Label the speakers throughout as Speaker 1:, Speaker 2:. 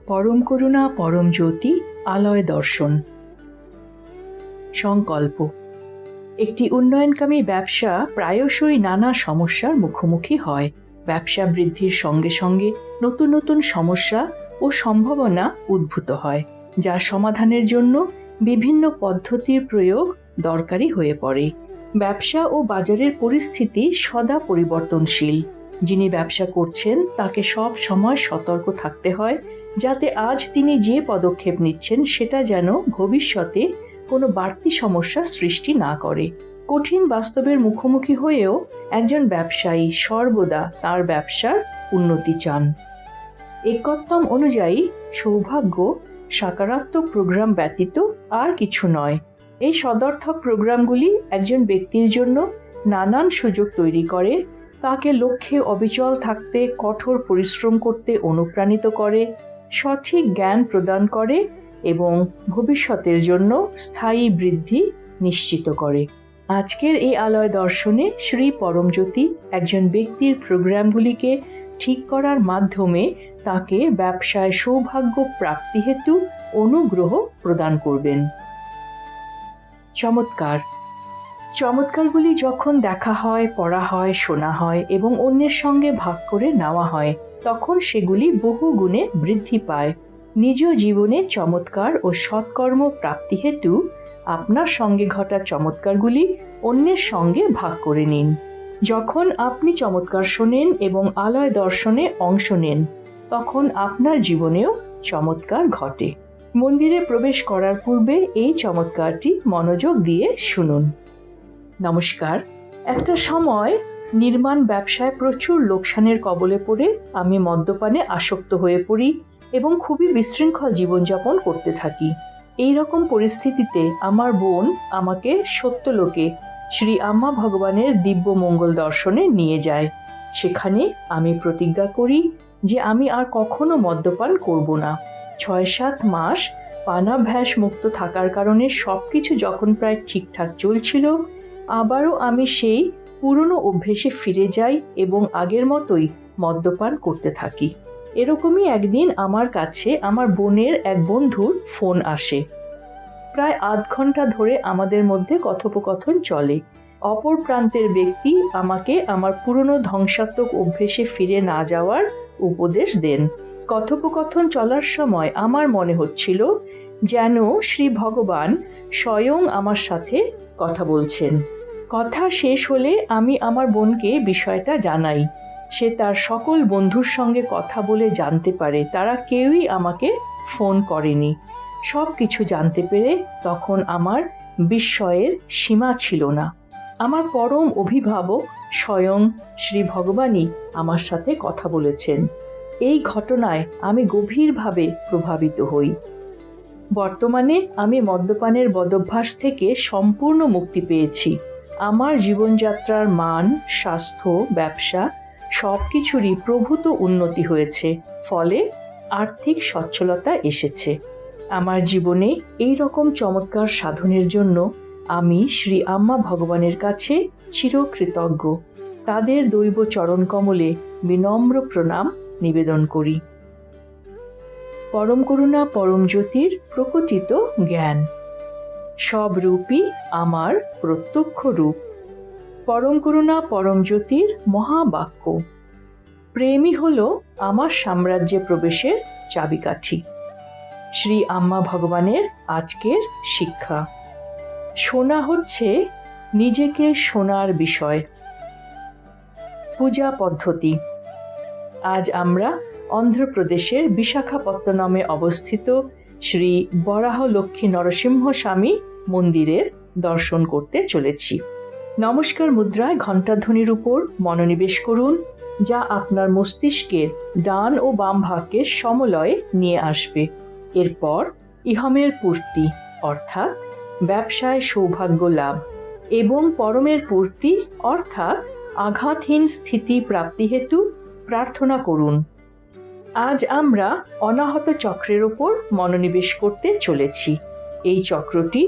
Speaker 1: পরম করুণা পরম জ্যোতি আলয় দর্শন। সংকল্প। একটি উন্নয়নকামী ব্যবসা প্রায়শই নানা সমস্যার মুখোমুখি হয়। ব্যবসা বৃদ্ধির সঙ্গে সঙ্গে নতুন নতুন সমস্যা ও সম্ভাবনা উদ্ভূত হয়, যা সমাধানের জন্য বিভিন্ন পদ্ধতির প্রয়োগ দরকারি হয়ে পড়ে। ব্যবসা ও বাজারের পরিস্থিতি সদা পরিবর্তনশীল। যিনি ব্যবসা করছেন তাকে সব সময় সতর্ক থাকতে হয়, যাতে আজ তিনি যে পদক্ষেপ নিচ্ছেন সেটা যেন ভবিষ্যতে কোনো বাড়তি সমস্যা সৃষ্টি না করে। কঠিন বাস্তবের মুখোমুখি হয়েও একজন ব্যবসায়ী সর্বদা তার ব্যবসার উন্নতি চান। একত্তম অনুযায়ী সৌভাগ্য সকারাত্মক প্রোগ্রাম ব্যতীত আর কিছু নয়। এই সদর্থক প্রোগ্রামগুলি একজন ব্যক্তির জন্য নানান সুযোগ তৈরি করে, তাকে লক্ষ্যে অবিচল থাকতে কঠোর পরিশ্রম করতে অনুপ্রাণিত করে, সঠিক জ্ঞান প্রদান করে এবং ভবিষ্যতের জন্য স্থায়ী বৃদ্ধি নিশ্চিত করে। আজকের এই আলয় দর্শনে শ্রী পরমজ্যোতি একজন ব্যক্তির প্রোগ্রামগুলিকে ঠিক করার মাধ্যমে তাকে ব্যবসায় সৌভাগ্য প্রাপ্তি হেতু অনুগ্রহ প্রদান করবেন। চমৎকার। চমৎকারগুলি যখন দেখা হয়, পড়া হয়, শোনা হয় এবং অন্যের সঙ্গে ভাগ করে নেওয়া হয়, তখন সেগুলি বহু গুণে বৃদ্ধি পায়। নিজ জীবনে চমৎকার ও সৎকর্ম প্রাপ্তি হেতু আপনার সঙ্গে ঘটা চমৎকারগুলি অন্যের সঙ্গে ভাগ করে নিন। যখন আপনি চমৎকার শোনেন এবং আলয় দর্শনে অংশ নেন, তখন আপনার জীবনেও চমৎকার ঘটে। মন্দিরে প্রবেশ করার পূর্বে এই চমৎকারটি মনোযোগ দিয়ে শুনুন। নমস্কার। একটা সময় নির্মাণ ব্যবসায় প্রচুর লোকসানের কবলে পড়ে আমি মদ্যপানে আসক্ত হয়ে পড়ি এবং খুবই বিশৃঙ্খল জীবনযাপন করতে থাকি। এই রকম পরিস্থিতিতে আমার বোন আমাকে সত্যলোকে শ্রী আম্মা ভগবানের দিব্য মঙ্গল দর্শনে নিয়ে যায়। সেখানে আমি প্রতিজ্ঞা করি যে আমি আর কখনো মদ্যপান করব না। 6-7 মাস পানাভ্যাস মুক্ত থাকার কারণে সবকিছু যখন প্রায় ঠিকঠাক চলছিল, আবারও আমি সেই পুরনো অভ্যেসে ফিরে যাই এবং আগের মতোই মদ্যপান করতে থাকি। এরকমই একদিন আমার কাছে আমার বোনের এক বন্ধুর ফোন আসে। প্রায় আধ ঘন্টা ধরে আমাদের মধ্যে কথোপকথন চলে। অপর প্রান্তের ব্যক্তি আমাকে আমার পুরনো ধ্বংসাত্মক অভ্যেসে ফিরে না যাওয়ার উপদেশ দেন। কথোপকথন চলার সময় আমার মনে হচ্ছিল যেন শ্রী ভগবান স্বয়ং আমার সাথে কথা বলছেন। কথা শেষ হলে আমি আমার বোনকে বিষয়টা জানাই। সে তার সকল বন্ধুর সঙ্গে কথা বলে জানতে পারে তারা কেউই আমাকে ফোন করেনি। সব কিছু জানতে পেরে তখন আমার বিস্ময়ের সীমা ছিল না। আমার পরম অভিভাবক স্বয়ং শ্রী ভগবানই আমার সাথে কথা বলেছেন। এই ঘটনায় আমি গভীরভাবে প্রভাবিত হই। বর্তমানে আমি মদ্যপানের বদভ্যাস থেকে সম্পূর্ণ মুক্তি পেয়েছি। আমার জীবনযাত্রার মান, স্বাস্থ্য, ব্যবসা সব কিছুরই প্রভূত উন্নতি হয়েছে। ফলে আর্থিক সচ্ছলতা এসেছে। আমার জীবনে এই রকম চমৎকার সাধনের জন্য আমি শ্রী আম্মা ভগবানের কাছে চিরকৃতজ্ঞ। তাদের দৈব চরণ কমলে বিনম্র প্রণাম নিবেদন করি। পরম করুণা পরম জ্যোতির প্রকটিত জ্ঞান। সব রূপই আমার প্রত্যক্ষ রূপ। পরম করুণা পরম জ্যোতির মহাবাক্য। প্রেমই হল আমার সাম্রাজ্যে প্রবেশের চাবিকাঠি। শ্রী আম্মা ভগবানের আজকের শিক্ষা। শোনা হচ্ছে নিজেকে শোনার বিষয়। পূজা পদ্ধতি। আজ আমরা অন্ধ্রপ্রদেশের বিশাখাপত্তনমে অবস্থিত শ্রী বরাহ লক্ষ্মী নরসিংহ স্বামী মন্দিরের দর্শন করতে চলেছি। নমস্কার মুদ্রায় ঘণ্টাধ্বনির উপর মনোনিবেশ করুন, যা আপনার মস্তিষ্কের ডান ও বাম ভাগকে সমলয়ে নিয়ে আসবে। এরপর ইহমের পূর্তি অর্থাৎ ব্যবসায় সৌভাগ্য লাভ এবং পরমের পূর্তি অর্থাৎ আঘাতহীন স্থিতি প্রাপ্তি হেতু প্রার্থনা করুন। আজ আমরা অনাহত চক্রের ওপর মনোনিবেশ করতে চলেছি। এই চক্রটি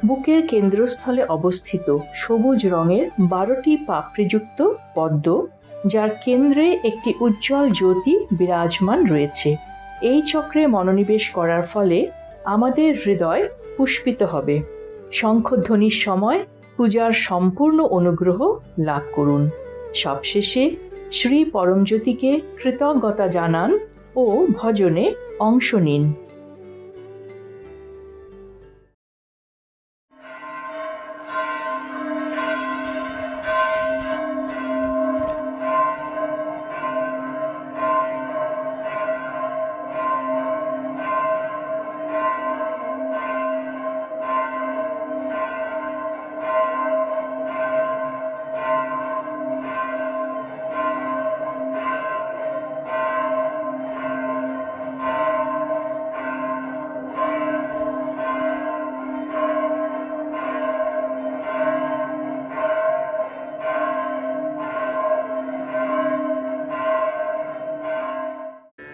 Speaker 1: বুকের কেন্দ্রস্থলে অবস্থিত সবুজ রঙের 12টি পাপড়িযুক্ত পদ্ম, যার কেন্দ্রে একটি উজ্জ্বল জ্যোতি বিরাজমান রয়েছে। এই চক্রে মনোনিবেশ করার ফলে আমাদের হৃদয় পুষ্পিত হবে। শঙ্খধ্বনির সময় পূজার সম্পূর্ণ অনুগ্রহ লাভ করুন। সবশেষে শ্রী পরমজ্যোতিকে কৃতজ্ঞতা জানান ও ভজনে অংশ নিন।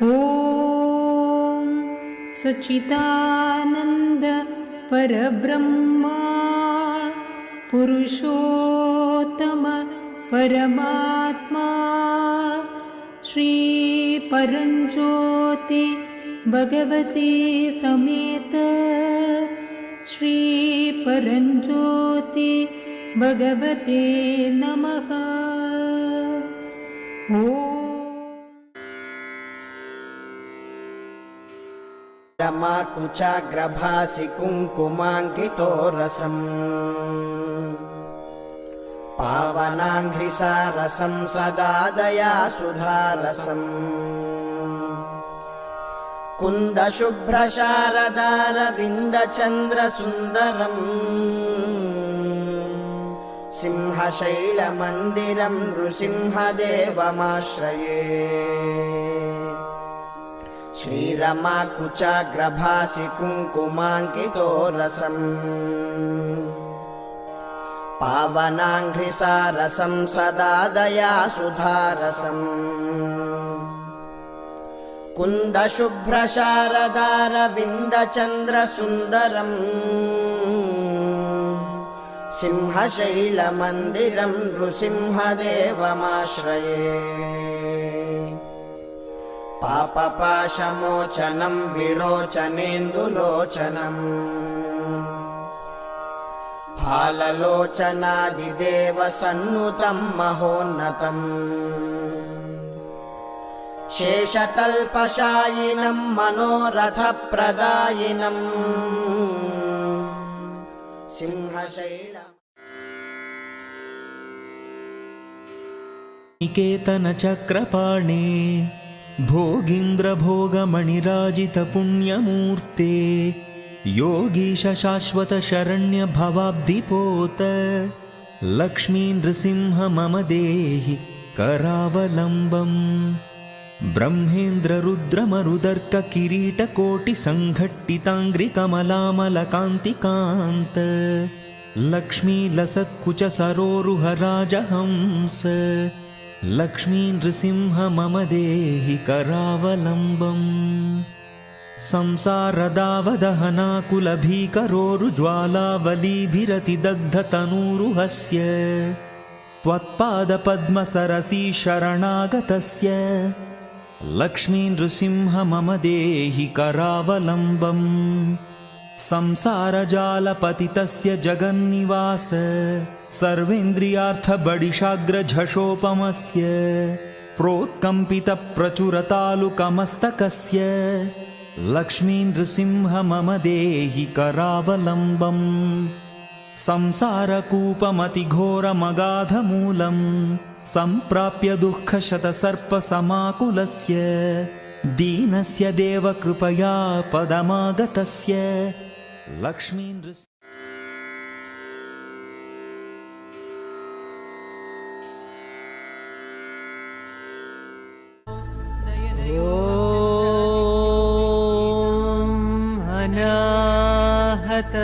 Speaker 2: ॐ सच्चिदानन्द परब्रह्मा पुरुषोत्तम परमात्मा श्री परञ्ज्योति भगवते समेत श्री परञ्ज्योति भगवते नमः।
Speaker 3: रमाकुचाग्रभासि कुङ्कुमाङ्कितो रसम् पावनाङ्घ्रिसारसं सदा दया सुधारसम् कुन्दशुभ्रशारदारविन्दचन्द्रसुन्दरम् सिंहशैलमन्दिरं नृसिंहदेवमाश्रये। श्रीरमाकुचाग्रभासि कुङ्कुमाङ्कितो रसम् पावनाङ्घ्रिसारसं सदा दया सुधारसम् कुन्दशुभ्रशारदारविन्दचन्द्रसुन्दरम् सिंहशैलमन्दिरं नृसिंहदेवमाश्रये। पापपाशमोचनं विलोचनेन्दुलोचनम् फाललोचनादिदेवसन्नुतं महोन्नतम् शेषतल्पशायिनं मनोरथप्रदायिनम् सिंहशैलम्
Speaker 4: निकेतनचक्रपाणे भोगीन्द्रभोगमणिराजितपुण्यमूर्ते योगीश शाश्वत शरण्य भवाब्धिपोत लक्ष्मी नृसिंह मम देहि करावलम्बम् ब्रह्मेन्द्ररुद्रमरुदर्क किरीटकोटिसङ्घट्टिताङ्घ्रिकमलामलकान्तिकान्त लक्ष्मी लसत्कुच सरोरुह राजहंस लक्ष्मी नृसिंह मम देहि करावलम्बम् संसारदावदहनाकुलभीकरोरुज्वालावलीभिरतिदग्धतनूरुहस्य त्वत्पादपद्मसरसी शरणागतस्य लक्ष्मी नृसिंह मम देहि करावलम्बम् संसारजालपतितस्य जगन्निवास सर्वेन्द्रियार्थबडिशाग्रझषोपमस्य प्रोत्कम्पितप्रचुरतालुकमस्तकस्य लक्ष्मी नृसिंह मम देहि करावलम्बम् संसारकूपमतिघोरमगाधमूलम् सम्प्राप्य दुःखशतसर्पसमाकुलस्य दीनस्य देवकृपया पदमागतस्य लक्ष्मी नृसिंह
Speaker 5: अनाहत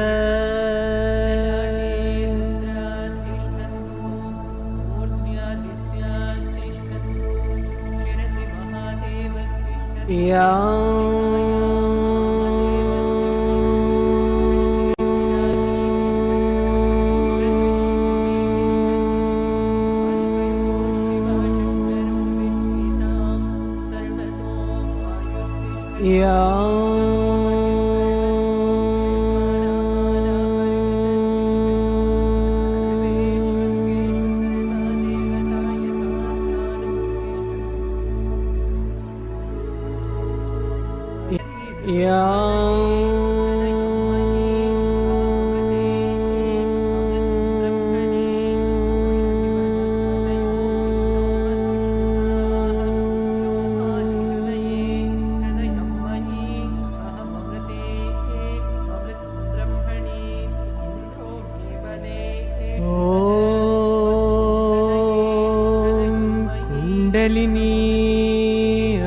Speaker 5: कुण्डलिनी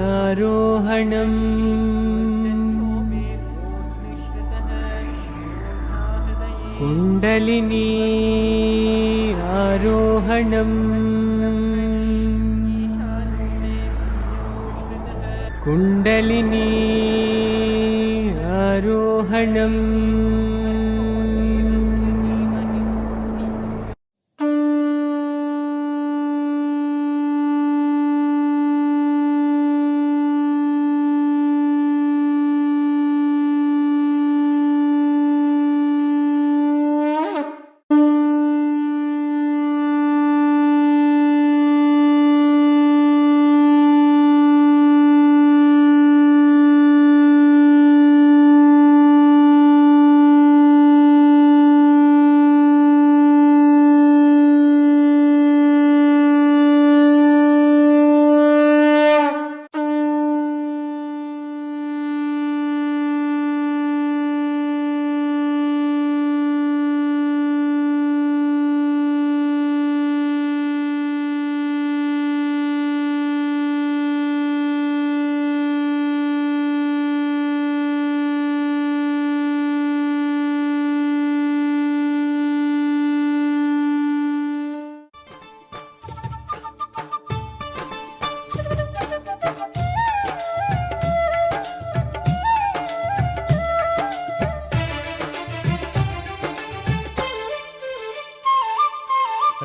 Speaker 5: आरोहणम् कुण्डलिनी आरोहणम् कुण्डलिनी आरोहणम्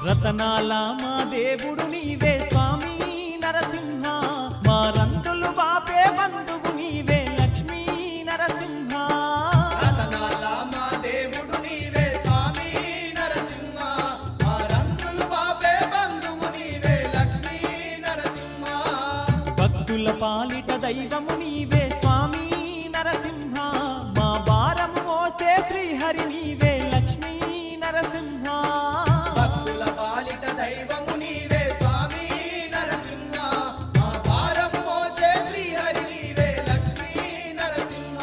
Speaker 6: రతనాల మా దేవుడు నీవే స్వామి నరసింహ, మా రంగులు బాపే బంధువు నీవే లక్ష్మీ నరసింహ.
Speaker 3: రతనాల మా దేవుడు నీవే స్వామి నరసింహ, మా రంగులు బాపే బంధువు నీవే లక్ష్మీ నరసింహ.
Speaker 6: భక్తుల పాలిట దైవము నీవే స్వామి నరసింహ, మా భారము మోసే శ్రీహరి నీవే లక్ష్మీ నరసింహ.
Speaker 3: భక్తుల పాలిట దైవము నీవే స్వామి నరసింహ, మా భారం మోసే శ్రీహరి నీవే లక్ష్మీ నరసింహ.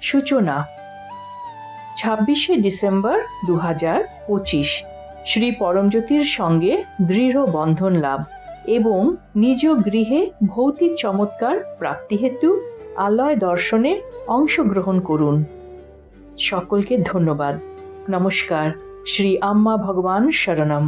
Speaker 1: সূচনা 26শে ডিসেম্বর 2025 শ্রী পরমজ্যোতির সঙ্গে দৃঢ় বন্ধন লাভ এবং নিজ গৃহে ভৌতিক চমৎকার প্রাপ্তি হেতু আলয় দর্শনে অংশগ্রহণ করুন। সকলকে ধন্যবাদ। নমস্কার। শ্রী আম্মা ভগবান শরণম।